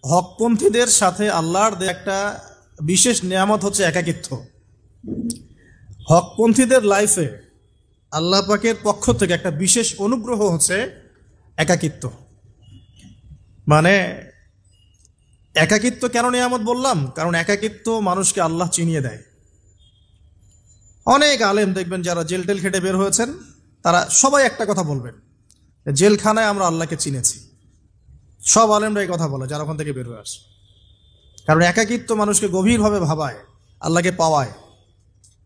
হকপন্থীদের সাথে আল্লাহর একটা বিশেষ নিয়ামত হচ্ছে একাকিত্ব। হকপন্থীদের লাইফে আল্লাহ পাকের পক্ষ থেকে একটা বিশেষ অনুগ্রহ হচ্ছে একাকিত্ব। মানে একাকিত্ব কেন নিয়ামত বললাম? কারণ একাকিত্ব মানুষকে আল্লাহ চিনিয়ে দেয়। অনেক আলেম দেখবেন যারা জেল টেল খেটে বের হয়েছেন, তারা সবাই একটা কথা বলবেন, জেলখানায় আমরা আল্লাহকে চিনেছি। সব আলেমরা এই কথা বলে যারা ওখান থেকে বের হয়ে আসে। কারণ একাকিত্ব মানুষকে গভীরভাবে ভাবায়, আল্লাহকে পাওয়ায়,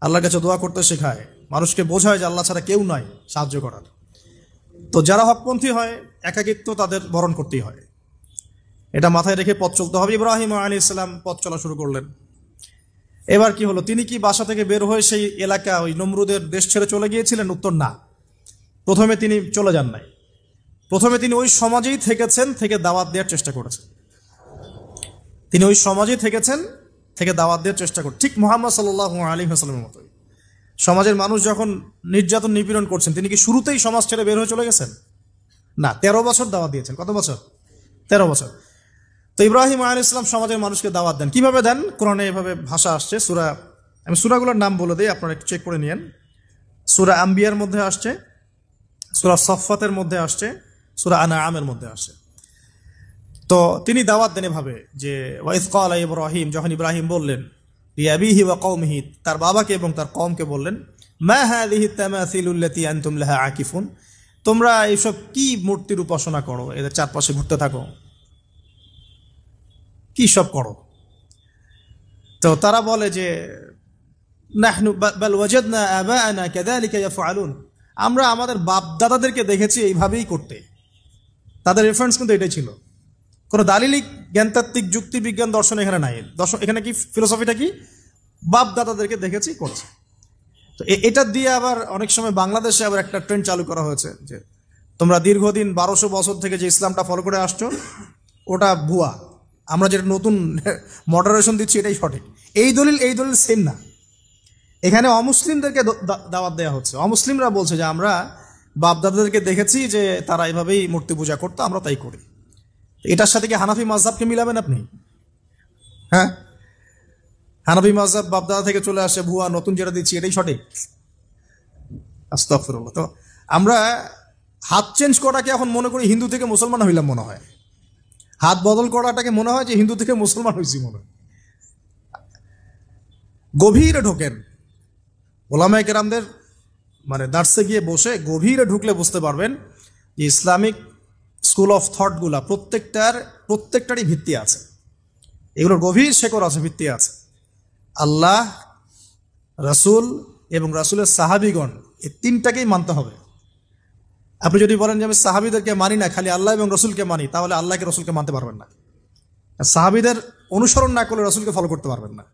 আল্লাহর কাছে দোয়া করতে শেখায়, মানুষকে বোঝায় যে আল্লাহ ছাড়া কেউ নাই সাহায্য করার। তো যারা হকপন্থী হয়, একাকিত্ব তাদের বরণ করতেই হয়। এটা মাথায় রেখে পথ চলতে হবে। ইব্রাহিম আলাইহিস সালাম পথ চলা শুরু করলেন। এবার কি হলো? তিনি কি বাসা থেকে বের হয়ে সেই এলাকা, ওই নমরুদের দেশ ছেড়ে চলে গিয়েছিলেন? উত্তর না। প্রথমে তিনি চলে যান নাই। প্রথমে তিনি ওই সমাজেই থেকেছেন, থেকে দাওয়াত দেওয়ার চেষ্টা করেছেন। তিনি ওই সমাজেই থেকেছেন, থেকে দাওয়াত দেওয়ার চেষ্টা করেন, ঠিক মুহাম্মদ সাল্লাল্লাহু আলাইহি ওয়াসাল্লামের মতোই। সমাজের মানুষ যখন নির্যাতন নিপীড়ন করছেন, তিনি কি শুরুতেই সমাজ ছেড়ে বের হয়ে চলে গেছেন? না, 13 বছর দাওয়াত দিয়েছেন। কত বছর? 13 বছর। তো ইব্রাহিম আলাইহিস সালাম সমাজের মানুষকে দাওয়াত দেন। কিভাবে দেন? কোরআনে এভাবে ভাষা আসছে। আমি সূরাগুলোর নাম বলে দিই, আপনারা একটু চেক করে নিয়েন। সূরা আম্বিয়ার মধ্যে আসছে, সূরা সফফাতের মধ্যে আসছে, সূরা আনআমের মধ্যে আসছে। তো তিনি দাওয়াত দেন এভাবে যে ওয়াইজ ক্বালা ইব্রাহিম, যখন ইব্রাহিম বললেন লিআবিহি ওয়া কওমিহি, তার বাবাকে এবং তার কওমকে বললেন, মা হাযিহি তামাসিলুল্লাতী আনতুম লাহা আকিফুন, তোমরা এইসব কি মূর্তির উপাসনা করো, এদের চারপাশে ঘুরতে থাকো, কি সব করো? তো তারা বলে যে নাহনু বাল ওয়াজাদনা আবাআনা কাযালিকা ইয়াফআলুন, আমরা আমাদের বাপ দাদাদেরকে দেখেছি এইভাবেই করতে। তাদের রেফারেন্স কিন্তু এটাই ছিল। কোনো দালিলিক জ্ঞানতাত্ত্বিক যুক্তি বিজ্ঞান দর্শন এখানে নাই। দর্শন এখানে কি ফিলোসফিটা কি? বাপ দাদাদেরকে দেখেছি করছে। তো এটা দিয়ে আবার অনেক সময় বাংলাদেশে আবার একটা ট্রেন্ড চালু করা হয়েছে যে তোমরা দীর্ঘদিন 1200 বছর থেকে যে ইসলামটা ফলো করে আসছো ওটা ভুয়া, আমরা যেটা নতুন মডারেশন দিচ্ছি এটাই সঠিক। এই দলিল সেম না। এখানে অমুসলিমদেরকে দাওয়াত দেওয়া হচ্ছে। অমুসলিমরা বলছে যে আমরা বাপ দাদাদেরকে দেখেছি যে তারা এভাবেই মূর্তি পূজা করতো, আমরা তাই করি। এটার সাথে কি হানাফি মাযহাবকে মিলাবেন আপনি? হ্যাঁ, হানাফি মাযহাব বাপ দাদা থেকে চলে আসে, ভুয়া, নতুন যেটা দিচ্ছি এটাই সঠিক। আস্তাগফিরুল্লাহ। তো আমরা হাত চেঞ্জ করাটাকে এখন মনে করি হিন্দু থেকে মুসলমান হইলাম মনে হয়। হাত বদল করাটাকে মনে হয় যে হিন্দু থেকে মুসলমান হয়েছি মনে হয়। গভীরে ঢোকেন, ওলামায়ে কেরামদের মানে দার্সে গিয়ে বসে গভীরে ঢুকলে বুঝতে পারবেন যে ইসলামিক স্কুল অফ থটগুলা প্রত্যেকটারই ভিত্তি আছে। এগুলোর গভীর শেকড় আছে, ভিত্তি আছে। আল্লাহ, রাসূল এবং রাসূলের সাহাবীগণ, এই তিনটাকেই মানতে হবে। আপনি যদি বলেন যে আমি সাহাবীদেরকে মানি না, খালি আল্লাহ এবং রসুলকে মানি, তাহলে আল্লাহকে রসুলকে মানতে পারবেন না। সাহাবীদের অনুসরণ না করলে রসুলকে ফলো করতে পারবেন না।